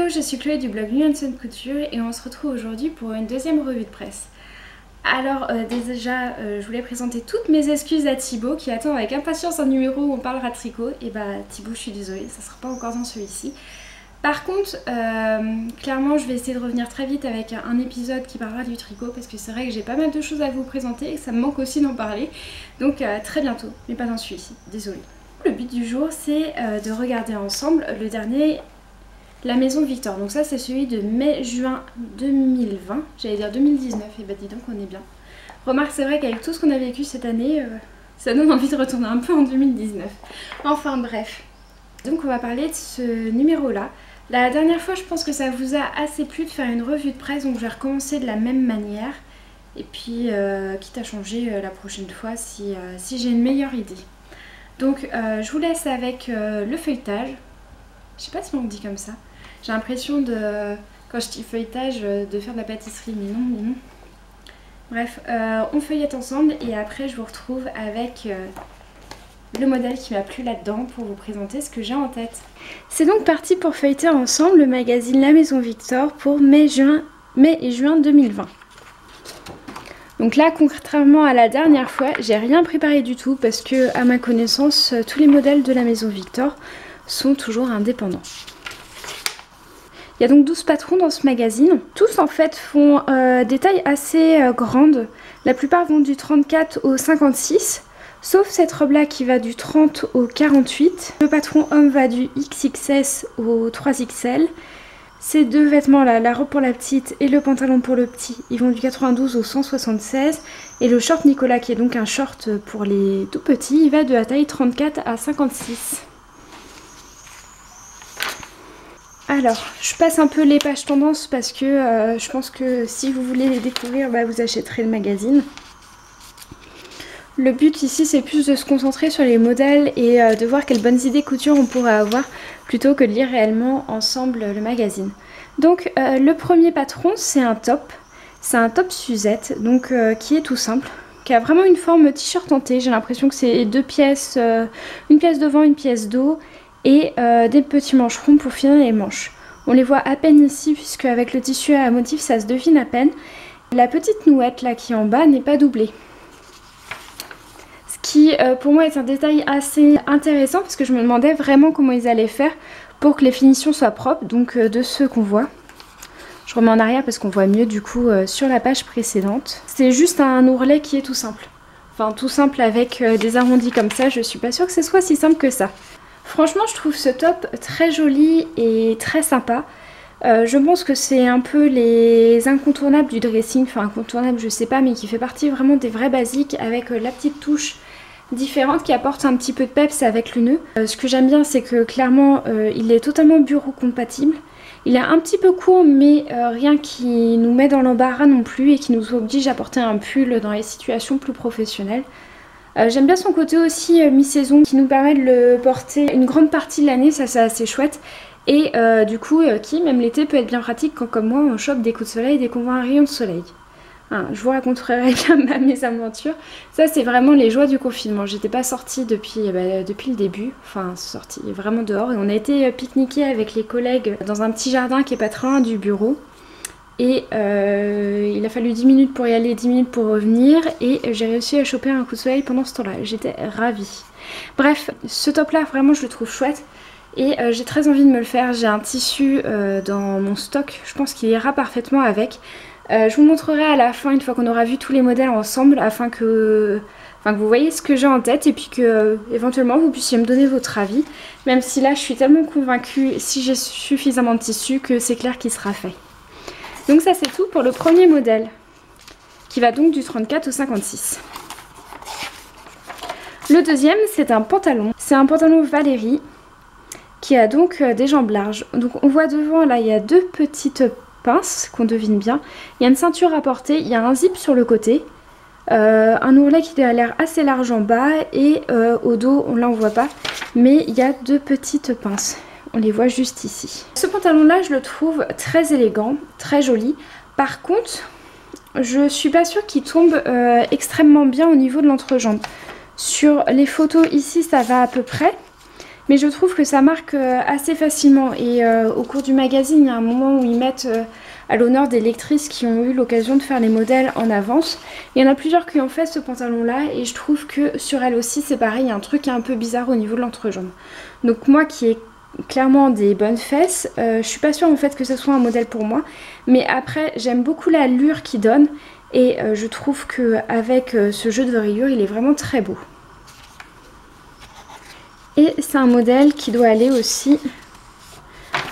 Hello, je suis Chloé du blog Nuance Couture et on se retrouve aujourd'hui pour une deuxième revue de presse. Alors déjà, je voulais présenter toutes mes excuses à Thibaut qui attend avec impatience un numéro où on parlera tricot. Et bah Thibaut, je suis désolée, ça sera pas encore dans celui-ci. Par contre, clairement, je vais essayer de revenir très vite avec un épisode qui parlera du tricot parce que c'est vrai que j'ai pas mal de choses à vous présenter et ça me manque aussi d'en parler. Donc très bientôt, mais pas dans celui-ci, désolée. Le but du jour, c'est de regarder ensemble le dernier La Maison Victor. Donc ça, c'est celui de mai-juin 2020. J'allais dire 2019, et bah dis donc, on est bien. Remarque, c'est vrai qu'avec tout ce qu'on a vécu cette année, ça donne envie de retourner un peu en 2019. Enfin bref. Donc on va parler de ce numéro-là. La dernière fois, je pense que ça vous a assez plu de faire une revue de presse, donc je vais recommencer de la même manière. Et puis, quitte à changer la prochaine fois si j'ai une meilleure idée. Donc je vous laisse avec le feuilletage. Je sais pas si on dit comme ça. J'ai l'impression de, quand je dis feuilletage, de faire de la pâtisserie, mais non. Bref, on feuillette ensemble et après je vous retrouve avec le modèle qui m'a plu là-dedans pour vous présenter ce que j'ai en tête. C'est donc parti pour feuilleter ensemble le magazine La Maison Victor pour mai et juin 2020. Donc là, contrairement à la dernière fois, j'ai rien préparé du tout parce que, à ma connaissance, tous les modèles de La Maison Victor sont toujours indépendants. Il y a donc 12 patrons dans ce magazine. Tous en fait font des tailles assez grandes. La plupart vont du 34 au 56, sauf cette robe là qui va du 30 au 48. Le patron homme va du XXS au 3XL. Ces deux vêtements là, la robe pour la petite et le pantalon pour le petit, ils vont du 92 au 176. Et le short Nicolas, qui est donc un short pour les tout petits, il va de la taille 34 à 56. Alors, je passe un peu les pages tendances parce que je pense que si vous voulez les découvrir, bah, vous achèterez le magazine. Le but ici, c'est plus de se concentrer sur les modèles et de voir quelles bonnes idées couture on pourrait avoir plutôt que de lire réellement ensemble le magazine. Donc, le premier patron, c'est un top. C'est un top Suzette, donc qui est tout simple, qui a vraiment une forme t-shirt en T. J'ai l'impression que c'est deux pièces, une pièce devant, une pièce dos. Et des petits mancherons pour finir les manches. On les voit à peine ici puisque avec le tissu à motif ça se devine à peine. La petite nouette là qui est en bas n'est pas doublée. Ce qui pour moi est un détail assez intéressant parce que je me demandais vraiment comment ils allaient faire pour que les finitions soient propres, donc de ceux qu'on voit. Je remets en arrière parce qu'on voit mieux du coup sur la page précédente. C'est juste un ourlet qui est tout simple. Enfin tout simple avec des arrondis comme ça, je suis pas sûre que ce soit si simple que ça. Franchement, je trouve ce top très joli et très sympa. Je pense que c'est un peu les incontournables du dressing. Enfin, incontournable, je sais pas, mais qui fait partie vraiment des vrais basiques avec la petite touche différente qui apporte un petit peu de peps avec le nœud. Ce que j'aime bien, c'est que clairement, il est totalement bureau compatible. Il est un petit peu court, mais rien qui nous met dans l'embarras non plus et qui nous oblige à porter un pull dans les situations plus professionnelles. J'aime bien son côté aussi mi-saison qui nous permet de le porter une grande partie de l'année, ça c'est assez chouette. Et du coup, qui même l'été peut être bien pratique quand comme moi on chope des coups de soleil dès qu'on voit un rayon de soleil. Hein, je vous raconterai bien mes aventures. Ça c'est vraiment les joies du confinement. J'étais pas sortie depuis le début, enfin sortie vraiment dehors. Et on a été pique-niquer avec les collègues dans un petit jardin qui est pas très loin du bureau. Et il a fallu 10 minutes pour y aller, 10 minutes pour revenir et j'ai réussi à choper un coup de soleil pendant ce temps-là. J'étais ravie. Bref, ce top-là, vraiment, je le trouve chouette et j'ai très envie de me le faire. J'ai un tissu dans mon stock, je pense qu'il ira parfaitement avec. Je vous montrerai à la fin, une fois qu'on aura vu tous les modèles ensemble, afin que vous voyez ce que j'ai en tête et puis que éventuellement vous puissiez me donner votre avis. Même si là, je suis tellement convaincue, si j'ai suffisamment de tissu, que c'est clair qu'il sera fait. Donc ça c'est tout pour le premier modèle, qui va donc du 34 au 56. Le deuxième c'est un pantalon. C'est un pantalon Valérie, qui a donc des jambes larges. Donc on voit devant là, il y a deux petites pinces qu'on devine bien. Il y a une ceinture à porter, il y a un zip sur le côté. Un ourlet qui a l'air assez large en bas et au dos, là on voit pas, mais il y a deux petites pinces. On les voit juste ici. Ce pantalon là je le trouve très élégant, très joli. Par contre je suis pas sûre qu'il tombe extrêmement bien au niveau de l'entrejambe. Sur les photos ici ça va à peu près. Mais je trouve que ça marque assez facilement et au cours du magazine, il y a un moment où ils mettent à l'honneur des lectrices qui ont eu l'occasion de faire les modèles en avance. Il y en a plusieurs qui ont fait ce pantalon là et je trouve que sur elle aussi c'est pareil, il y a un truc qui est un peu bizarre au niveau de l'entrejambe. Donc moi qui ai clairement des bonnes fesses, je suis pas sûre en fait que ce soit un modèle pour moi. Mais après j'aime beaucoup l'allure qu'il donne et je trouve qu'avec ce jeu de rayures il est vraiment très beau. Et c'est un modèle qui doit aller aussi...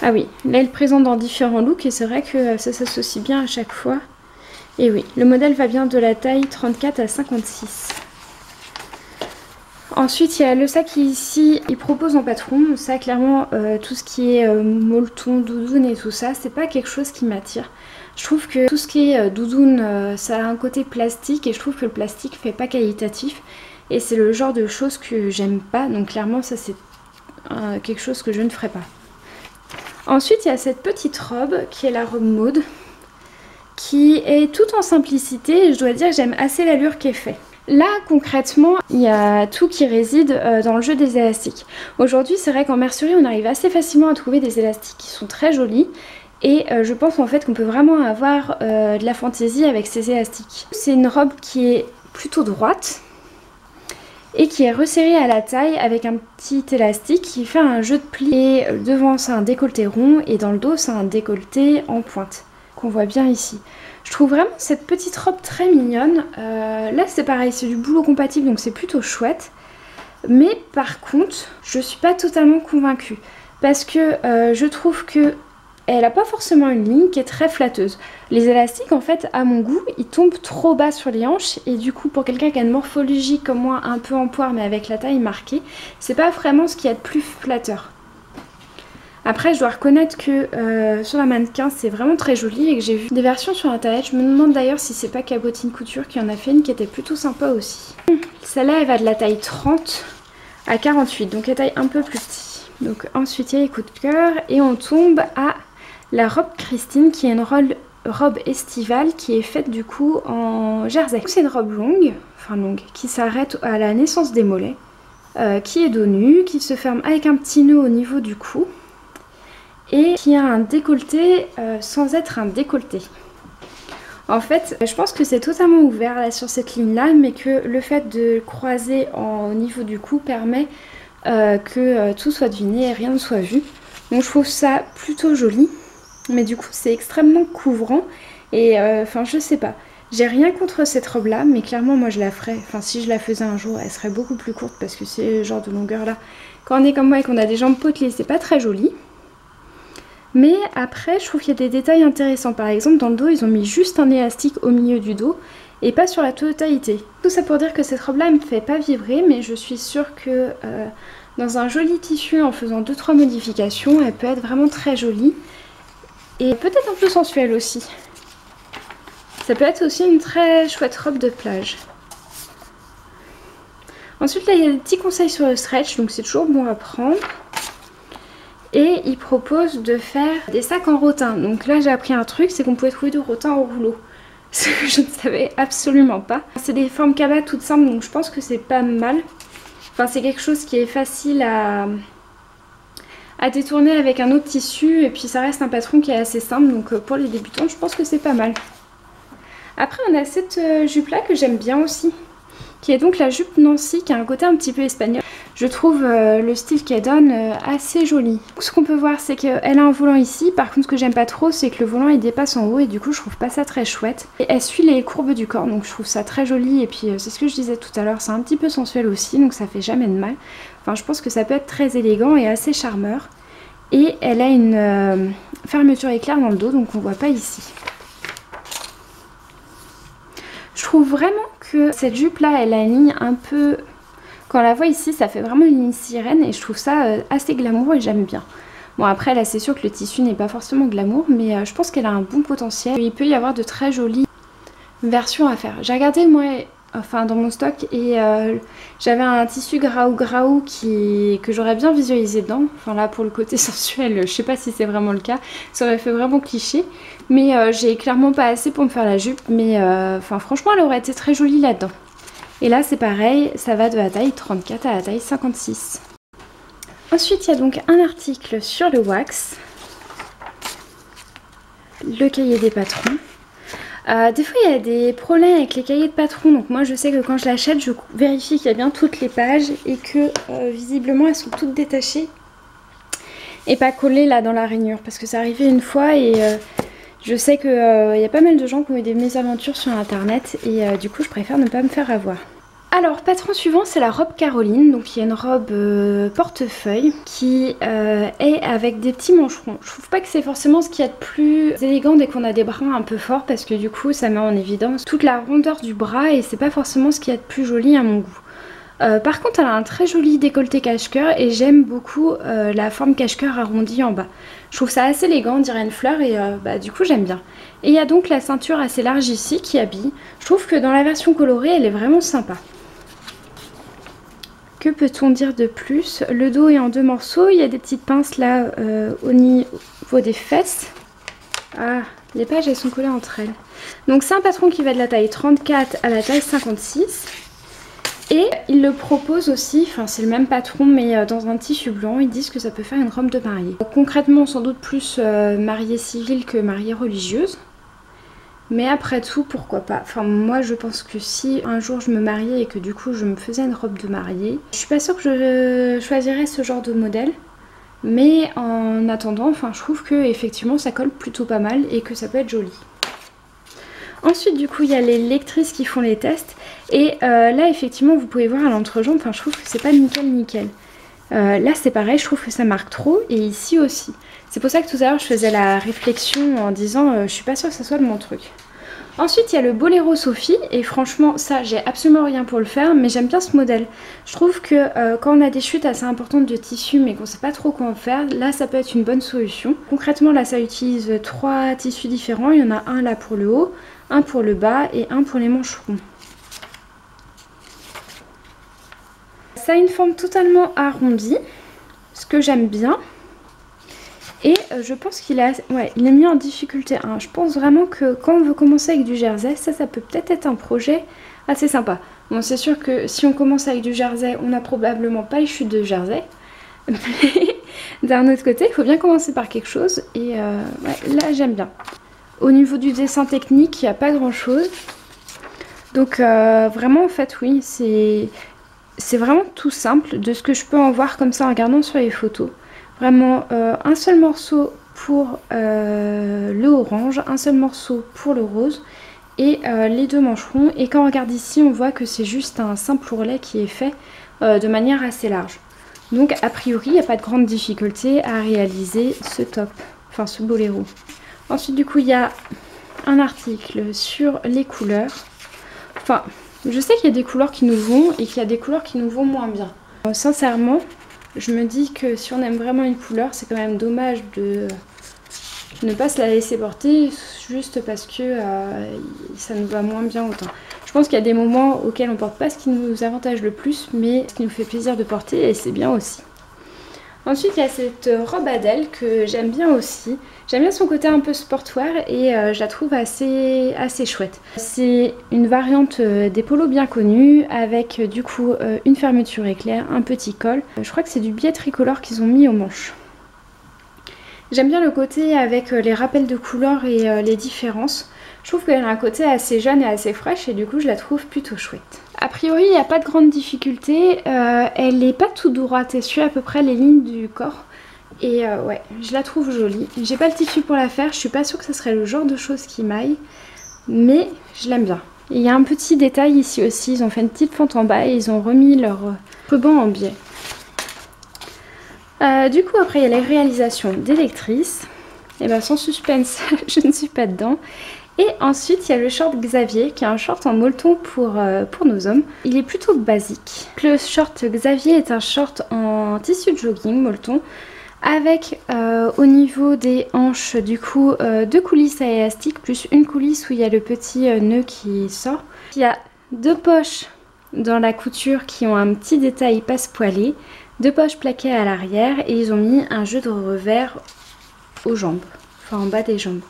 Ah oui, là il présente dans différents looks et c'est vrai que ça s'associe bien à chaque fois. Et oui, le modèle va bien de la taille 34 à 56. Ensuite il y a le sac qui ici, il propose en patron. Ça clairement, tout ce qui est molleton, doudoune et tout ça, c'est pas quelque chose qui m'attire. Je trouve que tout ce qui est doudoune, ça a un côté plastique et je trouve que le plastique fait pas qualitatif. Et c'est le genre de choses que j'aime pas, donc clairement ça c'est quelque chose que je ne ferai pas. Ensuite il y a cette petite robe qui est la robe maude, qui est toute en simplicité et je dois dire que j'aime assez l'allure qu'elle fait. Là concrètement il y a tout qui réside dans le jeu des élastiques. Aujourd'hui c'est vrai qu'en mercerie on arrive assez facilement à trouver des élastiques qui sont très jolis. Et je pense en fait qu'on peut vraiment avoir de la fantaisie avec ces élastiques. C'est une robe qui est plutôt droite et qui est resserrée à la taille avec un petit élastique qui fait un jeu de plis. Et devant c'est un décolleté rond et dans le dos c'est un décolleté en pointe qu'on voit bien ici. Je trouve vraiment cette petite robe très mignonne. Là c'est pareil, c'est du boulot compatible donc c'est plutôt chouette. Mais par contre je suis pas totalement convaincue parce que je trouve que elle n'a pas forcément une ligne qui est très flatteuse. Les élastiques en fait à mon goût ils tombent trop bas sur les hanches et du coup pour quelqu'un qui a une morphologie comme moi un peu en poire mais avec la taille marquée, c'est pas vraiment ce qu'il y a de plus flatteur. Après je dois reconnaître que sur la mannequin c'est vraiment très joli et que j'ai vu des versions sur internet. Je me demande d'ailleurs si c'est pas Cabotine Couture qui en a fait une qui était plutôt sympa aussi. Celle-là elle va de la taille 30 à 48 donc elle taille un peu plus petit. Donc ensuite il y a les coups de cœur et on tombe à la robe Christine qui est une robe estivale qui est faite du coup en jersey. C'est une robe longue, qui s'arrête à la naissance des mollets, qui est dos nu, qui se ferme avec un petit nœud au niveau du cou et qui a un décolleté sans être un décolleté. En fait, je pense que c'est totalement ouvert là sur cette ligne là, mais que le fait de croiser au niveau du cou permet que tout soit deviné et rien ne soit vu. Donc je trouve ça plutôt joli. Mais du coup c'est extrêmement couvrant et je sais pas. J'ai rien contre cette robe là mais clairement moi je la ferais. Enfin si je la faisais un jour elle serait beaucoup plus courte parce que c'est le genre de longueur là. Quand on est comme moi et qu'on a des jambes potelées c'est pas très joli. Mais après je trouve qu'il y a des détails intéressants. Par exemple dans le dos ils ont mis juste un élastique au milieu du dos et pas sur la totalité. Tout ça pour dire que cette robe là elle me fait pas vibrer mais je suis sûre que dans un joli tissu en faisant 2-3 modifications elle peut être vraiment très jolie. Et peut-être un peu sensuelle aussi. Ça peut être aussi une très chouette robe de plage. Ensuite là il y a des petits conseils sur le stretch, donc c'est toujours bon à prendre. Et il propose de faire des sacs en rotin. Donc là j'ai appris un truc, c'est qu'on pouvait trouver du rotin au rouleau. Ce que je ne savais absolument pas. C'est des formes cabas toutes simples, donc je pense que c'est pas mal. Enfin c'est quelque chose qui est facile à détourner avec un autre tissu et puis ça reste un patron qui est assez simple donc pour les débutants je pense que c'est pas mal. Après on a cette jupe là que j'aime bien aussi qui est donc la jupe Nancy qui a un côté un petit peu espagnol. Je trouve le style qu'elle donne assez joli. Ce qu'on peut voir c'est qu'elle a un volant ici, par contre ce que j'aime pas trop c'est que le volant il dépasse en haut et du coup je trouve pas ça très chouette. Et elle suit les courbes du corps donc je trouve ça très joli et puis c'est ce que je disais tout à l'heure, c'est un petit peu sensuel aussi donc ça fait jamais de mal. Enfin je pense que ça peut être très élégant et assez charmeur. Et elle a une fermeture éclair dans le dos donc on voit pas ici. Je trouve vraiment que cette jupe là elle a une ligne un peu... Quand on la voit ici ça fait vraiment une ligne sirène et je trouve ça assez glamour et j'aime bien. Bon après là c'est sûr que le tissu n'est pas forcément glamour mais je pense qu'elle a un bon potentiel. Il peut y avoir de très jolies versions à faire. J'ai regardé moi dans mon stock et j'avais un tissu graou que j'aurais bien visualisé dedans. Enfin là pour le côté sensuel je sais pas si c'est vraiment le cas, ça aurait fait vraiment cliché. Mais j'ai clairement pas assez pour me faire la jupe mais franchement elle aurait été très jolie là-dedans. Et là c'est pareil, ça va de la taille 34 à la taille 56. Ensuite il y a donc un article sur le wax, le cahier des patrons. Des fois il y a des problèmes avec les cahiers de patrons, donc moi je sais que quand je l'achète je vérifie qu'il y a bien toutes les pages et que visiblement elles sont toutes détachées et pas collées là dans la rainure, parce que c'est arrivé une fois et je sais qu'il y a pas mal de gens qui ont eu des mésaventures sur internet et du coup je préfère ne pas me faire avoir. Alors patron suivant c'est la robe Caroline, donc il y a une robe portefeuille qui est avec des petits mancherons. Je trouve pas que c'est forcément ce qu'il y a de plus élégant dès qu'on a des bras un peu forts, parce que du coup ça met en évidence toute la rondeur du bras et c'est pas forcément ce qu'il y a de plus joli à mon goût. Par contre elle a un très joli décolleté cache-cœur et j'aime beaucoup la forme cache-cœur arrondie en bas. Je trouve ça assez élégant, on dirait une fleur et du coup j'aime bien. Et il y a donc la ceinture assez large ici qui habille. Je trouve que dans la version colorée elle est vraiment sympa. Que peut-on dire de plus? Le dos est en 2 morceaux, il y a des petites pinces là au niveau des fesses. Ah, les pages elles sont collées entre elles. Donc c'est un patron qui va de la taille 34 à la taille 56. Et il le propose aussi, enfin c'est le même patron mais dans un tissu blanc, ils disent que ça peut faire une robe de mariée. Concrètement sans doute plus mariée civile que mariée religieuse. Mais après tout, pourquoi pas. Enfin moi je pense que si un jour je me mariais et que du coup je me faisais une robe de mariée, je suis pas sûre que je choisirais ce genre de modèle. Mais en attendant, enfin je trouve que effectivement ça colle plutôt pas mal et que ça peut être joli. Ensuite du coup il y a les lectrices qui font les tests. Et là effectivement vous pouvez voir à l'entrejambe, enfin je trouve que c'est pas nickel. Là c'est pareil, je trouve que ça marque trop et ici aussi. C'est pour ça que tout à l'heure je faisais la réflexion en disant je suis pas sûre que ça soit de mon truc. Ensuite il y a le boléro Sophie et franchement ça j'ai absolument rien pour le faire mais j'aime bien ce modèle. Je trouve que quand on a des chutes assez importantes de tissu mais qu'on sait pas trop quoi en faire, là ça peut être une bonne solution. Concrètement là ça utilise 3 tissus différents, il y en a un là pour le haut, un pour le bas et un pour les mancherons. Ça a une forme totalement arrondie, ce que j'aime bien. Et je pense qu'il est, il est mis en difficulté 1. Je pense vraiment que quand on veut commencer avec du jersey, ça peut peut-être être un projet assez sympa. Bon, c'est sûr que si on commence avec du jersey, on n'a probablement pas les chutes de jersey. Mais d'un autre côté, il faut bien commencer par quelque chose. Et là, j'aime bien. Au niveau du dessin technique, il n'y a pas grand-chose. Donc vraiment, en fait, oui, c'est vraiment tout simple de ce que je peux en voir comme ça en regardant sur les photos. Vraiment un seul morceau pour le orange, un seul morceau pour le rose et les 2 mancherons. Et quand on regarde ici on voit que c'est juste un simple ourlet qui est fait de manière assez large. Donc a priori il n'y a pas de grande difficulté à réaliser ce top, enfin ce boléro. Ensuite du coup il y a un article sur les couleurs. Enfin je sais qu'il y a des couleurs qui nous vont et qu'il y a des couleurs qui nous vont moins bien. Sincèrement je me dis que si on aime vraiment une couleur, c'est quand même dommage de ne pas se la laisser porter juste parce que ça nous va moins bien autant. Je pense qu'il y a des moments auxquels on porte pas ce qui nous avantage le plus, mais ce qui nous fait plaisir de porter et c'est bien aussi. Ensuite il y a cette robe Adèle que j'aime bien aussi. J'aime bien son côté un peu sportwear et je la trouve assez chouette. C'est une variante des polos bien connus avec du coup une fermeture éclair, un petit col. Je crois que c'est du biais tricolore qu'ils ont mis aux manches. J'aime bien le côté avec les rappels de couleurs et les différences. Je trouve qu'elle a un côté assez jeune et assez fraîche et du coup je la trouve plutôt chouette. A priori il n'y a pas de grande difficulté, elle n'est pas tout droite, elle suit à peu près les lignes du corps. Et ouais, je la trouve jolie. J'ai pas le tissu pour la faire, je suis pas sûre que ce serait le genre de choses qui m'aille, mais je l'aime bien. Et il y a un petit détail ici aussi, ils ont fait une petite fente en bas et ils ont remis leur ruban en biais. Du coup après il y a les réalisations des lectrices. Et bien sans suspense, je ne suis pas dedans. Et ensuite il y a le short Xavier qui est un short en molleton pour nos hommes. Il est plutôt basique. Le short Xavier est un short en tissu de jogging molleton avec au niveau des hanches du coup 2 coulisses à élastique plus une coulisse où il y a le petit nœud qui sort. Il y a 2 poches dans la couture qui ont un petit détail passe-poilé, 2 poches plaquées à l'arrière et ils ont mis un jeu de revers aux jambes, enfin en bas des jambes.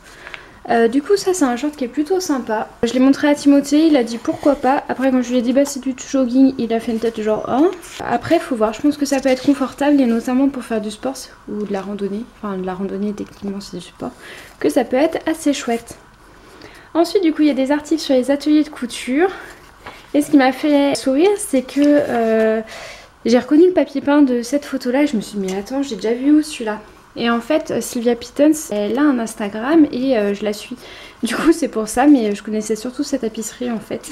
Du coup ça c'est un short qui est plutôt sympa. Je l'ai montré à Timothée, il a dit pourquoi pas. Après quand je lui ai dit bah c'est du jogging, il a fait une tête genre hein. Après faut voir, je pense que ça peut être confortable et notamment pour faire du sport ou de la randonnée. Enfin de la randonnée techniquement c'est du sport. Que ça peut être assez chouette. Ensuite du coup il y a des articles sur les ateliers de couture. Et ce qui m'a fait sourire c'est que j'ai reconnu le papier peint de cette photo là et je me suis dit mais attends j'ai déjà vu où celui-là. Et en fait Sylvia Pittens elle a un Instagram et je la suis. Du coup c'est pour ça mais je connaissais surtout cette tapisserie en fait.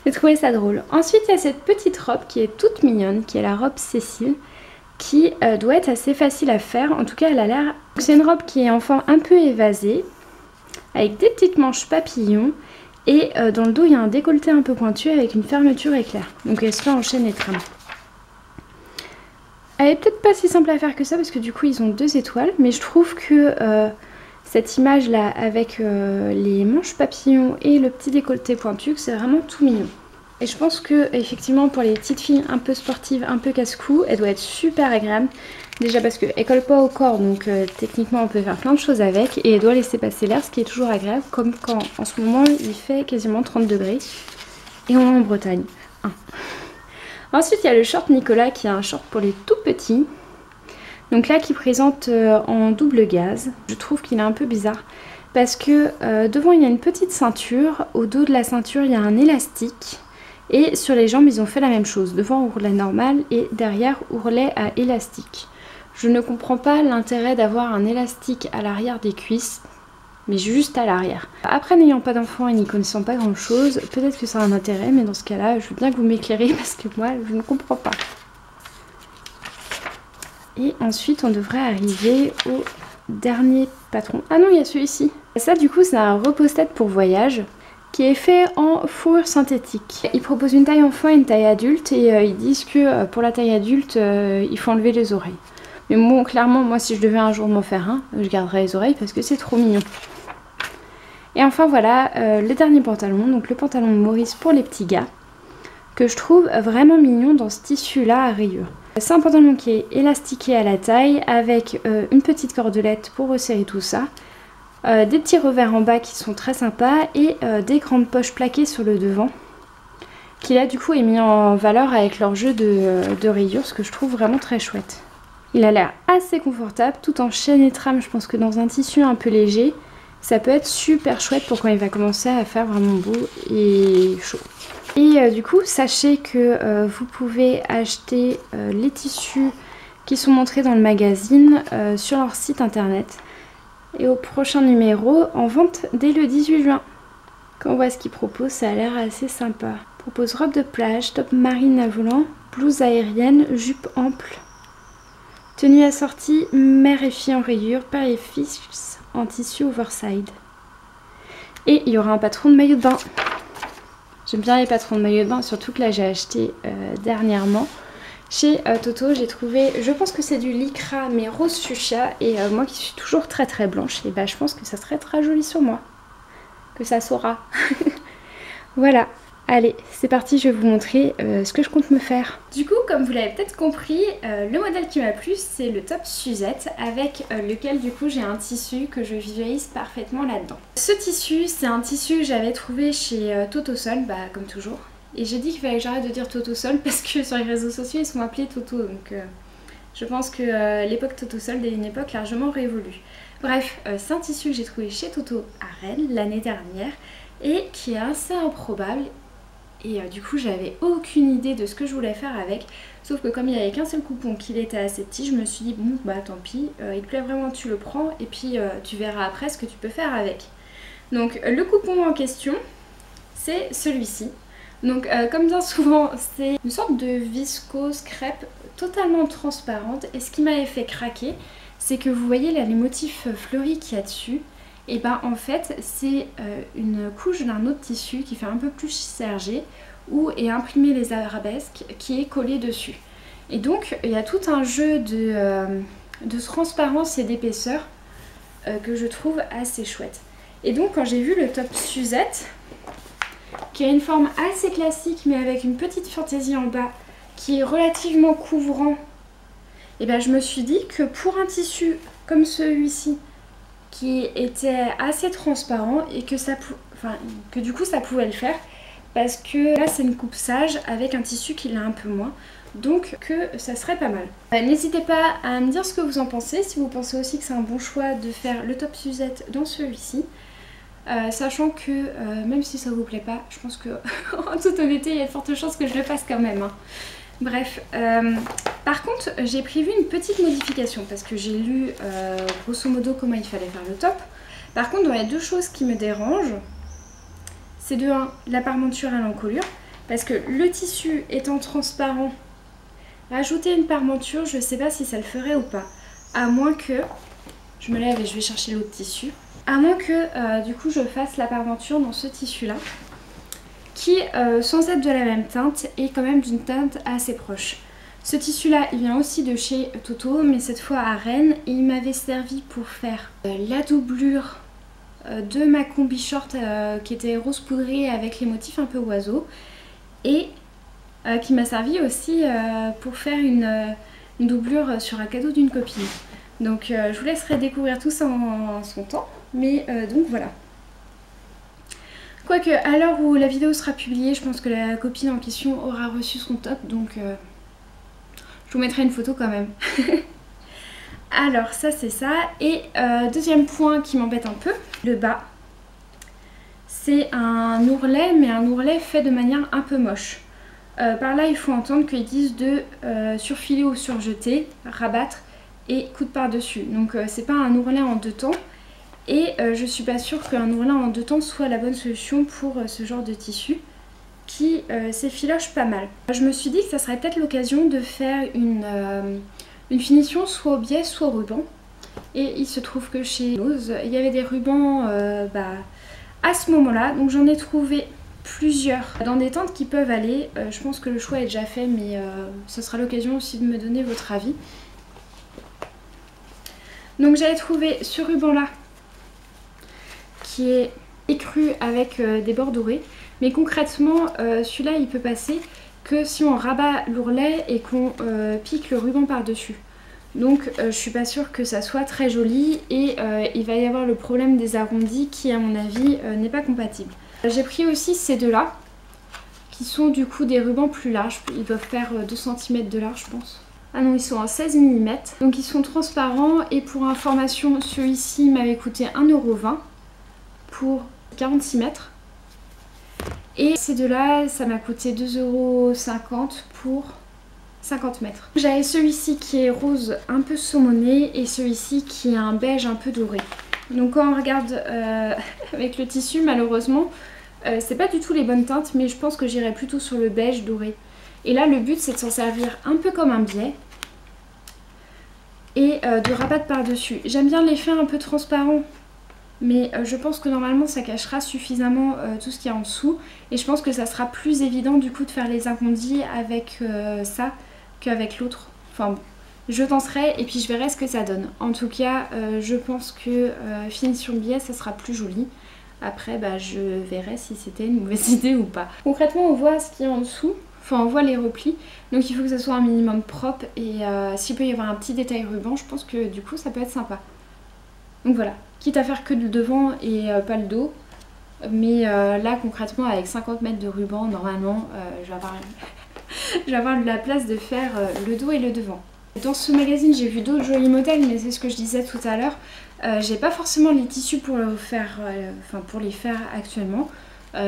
J'ai trouvé ça drôle. Ensuite il y a cette petite robe qui est toute mignonne, qui est la robe Cécile, qui doit être assez facile à faire. En tout cas elle a l'air... C'est une robe qui est en forme un peu évasée, avec des petites manches papillons. Et dans le dos il y a un décolleté un peu pointu avec une fermeture éclair. Donc elle se fait en chaîne et trame. Elle est peut-être pas si simple à faire que ça parce que du coup ils ont 2 étoiles. Mais je trouve que cette image là avec les manches papillons et le petit décolleté pointu, c'est vraiment tout mignon. Et je pense que effectivement pour les petites filles un peu sportives, un peu casse-cou, elle doit être super agréable. Déjà parce qu'elle colle pas au corps, donc techniquement on peut faire plein de choses avec. Et elle doit laisser passer l'air, ce qui est toujours agréable, comme quand en ce moment il fait quasiment 30 degrés. Et on est en Bretagne. Hein. Ensuite il y a le short Nicolas qui est un short pour les tout petits. Donc là qui présente en double gaze. Je trouve qu'il est un peu bizarre. Parce que devant il y a une petite ceinture, au dos de la ceinture il y a un élastique. Et sur les jambes ils ont fait la même chose. Devant ourlet normal et derrière ourlet à élastique. Je ne comprends pas l'intérêt d'avoir un élastique à l'arrière des cuisses, mais juste à l'arrière. Après, n'ayant pas d'enfant et n'y connaissant pas grand chose, peut-être que ça a un intérêt, mais dans ce cas-là, je veux bien que vous m'éclairez parce que moi, je ne comprends pas. Et ensuite, on devrait arriver au dernier patron. Ah non, il y a celui-ci. Ça, du coup, c'est un repose-tête pour voyage qui est fait en fourrure synthétique. Ils proposent une taille enfant et une taille adulte et ils disent que pour la taille adulte, il faut enlever les oreilles. Mais bon, clairement, moi, si je devais un jour m'en faire un, je garderais les oreilles parce que c'est trop mignon. Et enfin, voilà, le dernier pantalon, donc le pantalon de Maurice pour les petits gars, que je trouve vraiment mignon dans ce tissu-là à rayures. C'est un pantalon qui est élastiqué à la taille, avec une petite cordelette pour resserrer tout ça, des petits revers en bas qui sont très sympas, et des grandes poches plaquées sur le devant, qui là, du coup, est mis en valeur avec leur jeu de rayures, ce que je trouve vraiment très chouette. Il a l'air assez confortable, tout en chaîne et trame. Je pense que dans un tissu un peu léger, ça peut être super chouette pour quand il va commencer à faire vraiment beau et chaud. Et du coup, sachez que vous pouvez acheter les tissus qui sont montrés dans le magazine sur leur site internet. Et au prochain numéro, en vente dès le 18 juin. Quand on voit ce qu'ils proposent, ça a l'air assez sympa. Ils proposent robe de plage, top marine à volant, blouse aérienne, jupe ample. Tenue assortie, mère et fille en rayures, père et fils en tissu overside. Et il y aura un patron de maillot de bain. J'aime bien les patrons de maillot de bain, surtout que là j'ai acheté dernièrement. Chez Toto, j'ai trouvé, je pense que c'est du lycra mais rose fuchsia. Et moi qui suis toujours très très blanche, et bah, je pense que ça serait très joli sur moi. Que ça saura. Voilà. Allez, c'est parti, je vais vous montrer ce que je compte me faire. Du coup, comme vous l'avez peut-être compris, le modèle qui m'a plu, c'est le top Suzette, avec lequel du coup j'ai un tissu que je visualise parfaitement là-dedans. Ce tissu, c'est un tissu que j'avais trouvé chez Totosol, bah comme toujours. Et j'ai dit qu'il fallait que j'arrête de dire Totosol parce que sur les réseaux sociaux ils sont appelés Toto, donc je pense que l'époque Totosol est une époque largement révolue. Bref, c'est un tissu que j'ai trouvé chez Toto à Rennes l'année dernière et qui est assez improbable. Et du coup j'avais aucune idée de ce que je voulais faire avec. Sauf que comme il n'y avait qu'un seul coupon, qu'il était assez petit, je me suis dit bon bah tant pis, il te plaît vraiment, tu le prends et puis tu verras après ce que tu peux faire avec. Donc le coupon en question, c'est celui-ci. Donc comme bien souvent, c'est une sorte de viscose crêpe totalement transparente. Et ce qui m'avait fait craquer, c'est que vous voyez là les motifs fleuris qu'il y a dessus. Et ben en fait c'est une couche d'un autre tissu qui fait un peu plus sergé où est imprimé les arabesques qui est collé dessus. Et donc il y a tout un jeu de transparence et d'épaisseur que je trouve assez chouette. Et donc quand j'ai vu le top Suzette, qui a une forme assez classique mais avec une petite fantaisie en bas qui est relativement couvrant, et ben je me suis dit que pour un tissu comme celui-ci, qui était assez transparent et que que du coup ça pouvait le faire parce que là c'est une coupe sage avec un tissu qui l'a un peu moins, donc que ça serait pas mal. N'hésitez pas à me dire ce que vous en pensez, si vous pensez aussi que c'est un bon choix de faire le top Suzette dans celui-ci. Sachant que même si ça vous plaît pas, je pense que en toute honnêteté il y a de fortes chances que je le fasse quand même, hein. Bref, par contre j'ai prévu une petite modification parce que j'ai lu grosso modo comment il fallait faire le top. Par contre, il y a deux choses qui me dérangent. C'est de 1, la parmenture à l'encolure, parce que le tissu étant transparent, rajouter une parmenture, je sais pas si ça le ferait ou pas. À moins que, je me lève et je vais chercher l'autre tissu, à moins que du coup je fasse la parmenture dans ce tissu là, qui sans être de la même teinte est quand même d'une teinte assez proche. Ce tissu là il vient aussi de chez Toto, mais cette fois à Rennes, et il m'avait servi pour faire la doublure de ma combi short qui était rose poudré avec les motifs un peu oiseaux, et qui m'a servi aussi pour faire une doublure sur un cadeau d'une copine. Donc je vous laisserai découvrir tout ça en son temps, mais donc voilà. Quoique à l'heure où la vidéo sera publiée, je pense que la copine en question aura reçu son top, donc je vous mettrai une photo quand même. Alors ça c'est ça, et deuxième point qui m'embête un peu, le bas. C'est un ourlet, mais un ourlet fait de manière un peu moche. Par là il faut entendre qu'ils disent de surfiler ou surjeter, rabattre et coudre par dessus. Donc c'est pas un ourlet en deux temps. Et je suis pas sûre qu'un ourlet en deux temps soit la bonne solution pour ce genre de tissu qui s'effiloche pas mal. Je me suis dit que ça serait peut-être l'occasion de faire une finition soit au biais soit au ruban. Et il se trouve que chez Nose, il y avait des rubans à ce moment-là. Donc j'en ai trouvé plusieurs dans des teintes qui peuvent aller. Je pense que le choix est déjà fait, mais ce sera l'occasion aussi de me donner votre avis. Donc j'avais trouvé ce ruban là qui est écru avec des bords dorés, mais concrètement celui-là il peut passer que si on rabat l'ourlet et qu'on pique le ruban par dessus. Donc je suis pas sûre que ça soit très joli, et il va y avoir le problème des arrondis qui à mon avis n'est pas compatible. J'ai pris aussi ces deux là qui sont du coup des rubans plus larges, ils doivent faire 2 cm de large je pense. Ah non, ils sont en 16 mm, donc ils sont transparents, et pour information celui-ci m'avait coûté 1,20 € pour 46 mètres. Et ces deux-là, ça m'a coûté 2,50 € pour 50 mètres. J'avais celui-ci qui est rose un peu saumoné et celui-ci qui est un beige un peu doré. Donc quand on regarde avec le tissu, malheureusement, c'est pas du tout les bonnes teintes, mais je pense que j'irai plutôt sur le beige doré. Et là, le but, c'est de s'en servir un peu comme un biais et de rabattre par-dessus. J'aime bien l'effet un peu transparent, mais je pense que normalement ça cachera suffisamment tout ce qu'il y a en dessous, et je pense que ça sera plus évident du coup de faire les arrondis avec ça qu'avec l'autre. Enfin bon, je tenterai et puis je verrai ce que ça donne. En tout cas je pense que finition biais ça sera plus joli. Après je verrai si c'était une mauvaise idée ou pas. Concrètement on voit ce qu'il y a en dessous, enfin on voit les replis, donc il faut que ça soit un minimum propre, et s'il peut y avoir un petit détail ruban, je pense que du coup ça peut être sympa. Donc voilà, quitte à faire que le devant et pas le dos. Mais là concrètement avec 50 mètres de ruban, normalement je vais avoir de la place de faire le dos et le devant. Dans ce magazine j'ai vu d'autres jolis modèles, mais c'est ce que je disais tout à l'heure. J'ai pas forcément les tissus pour le faire, pour les faire actuellement.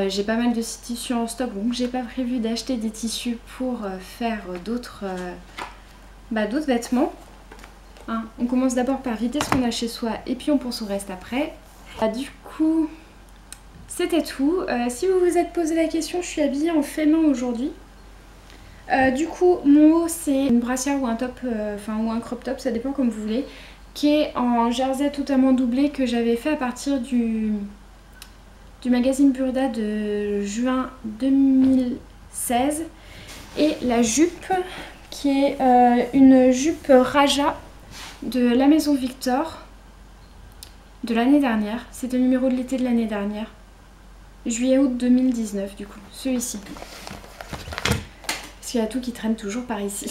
J'ai pas mal de tissus en stock, donc j'ai pas prévu d'acheter des tissus pour faire d'autres vêtements. Hein, on commence d'abord par vider ce qu'on a chez soi et puis on pense au reste après. Du coup, c'était tout. Si vous vous êtes posé la question, je suis habillée en fait-main aujourd'hui. Du coup, mon haut c'est une brassière ou un top, ou un crop top, ça dépend comme vous voulez, qui est en jersey totalement doublé que j'avais fait à partir du magazine Burda de juin 2016. Et la jupe qui est une jupe Raja de la maison Victor de l'année dernière. C'est le numéro de l'été de l'année dernière, juillet-août 2019 du coup, celui-ci. Parce qu'il y a tout qui traîne toujours par ici.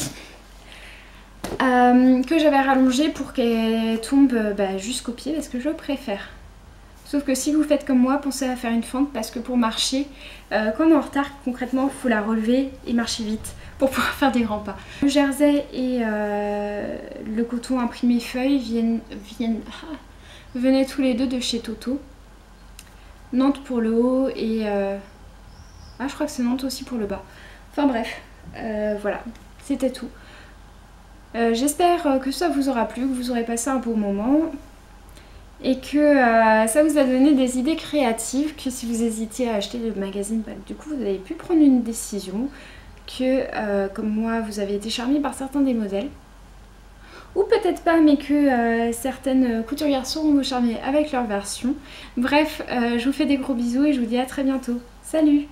que j'avais rallongée pour qu'elle tombe jusqu'au pied parce que je préfère. Sauf que si vous faites comme moi, pensez à faire une fente parce que pour marcher, quand on est en retard, concrètement, il faut la relever et marcher vite pour pouvoir faire des grands pas. Le jersey et le coton imprimé feuille venaient tous les deux de chez Toto. Nantes pour le haut et... je crois que c'est Nantes aussi pour le bas. Enfin bref, voilà, c'était tout. J'espère que ça vous aura plu, que vous aurez passé un beau moment. Et que ça vous a donné des idées créatives, que si vous hésitiez à acheter le magazine, du coup vous avez pu prendre une décision, que comme moi vous avez été charmé par certains des modèles, ou peut-être pas, mais que certaines couturières sauront vous charmer avec leur version. Bref, je vous fais des gros bisous et je vous dis à très bientôt. Salut!